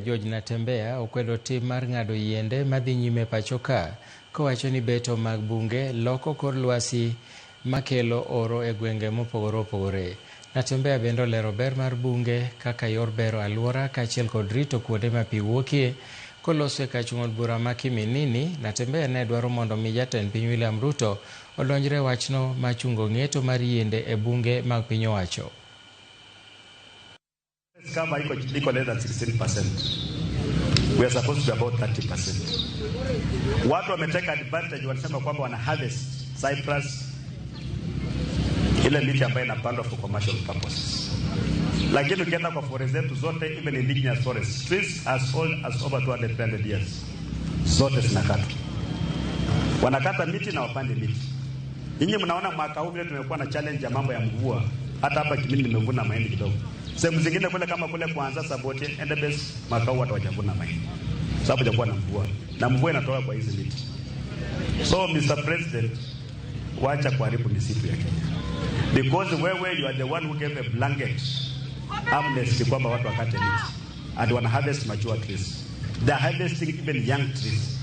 George Natembeya okwedo tim mar ng'ado yiende madhi nyime pachoka kowacho ni beto mag bunge loko kor lwasi makelo oro e gwenge mopogore opogore. Natembeya bende olero ber mar bunge kaka yor bero alwora kaachiel kod rito kuonde ma pi wuokie koloso e kach ng'od bura ma Kiminini. Natembeya ne dwaro mondo mi jatend piny William Ruto odonjre wachno machungo ng'eto mar yiende e bunge mag piny owacho. Kama iko less than 16%. We are supposed to be about 30%. Watu wameteka advantage, wanasema kwamba wana harvest cypress, ile miti ambayo inapandwa for commercial purposes. Lakini ukienda kwa forest zetu zote, even indigenous forests, trees as old as over 200 years, zote zinakatwa. Wanakata miti na wapande miti. Nyinyi mnaona mwaka huu vile tumekuwa na challenge ya mambo ya mvua. Hata hapa Kimini nimevuna mahindi kidogo. Sehemu zingine kule kama kule kuanza Saboti, Endebess, mwaka huu watu hawajavuna mahindi. Sababu hajakuwa na mvua. Na mvua inatoka kwa hizi miti. So Mr. President, wacha kuharibu misitu ya Kenya. Because wewe you are the one who gave a blanket amnesty kwamba watu wakate miti. And wana harvest mature trees. They are harvesting even young trees.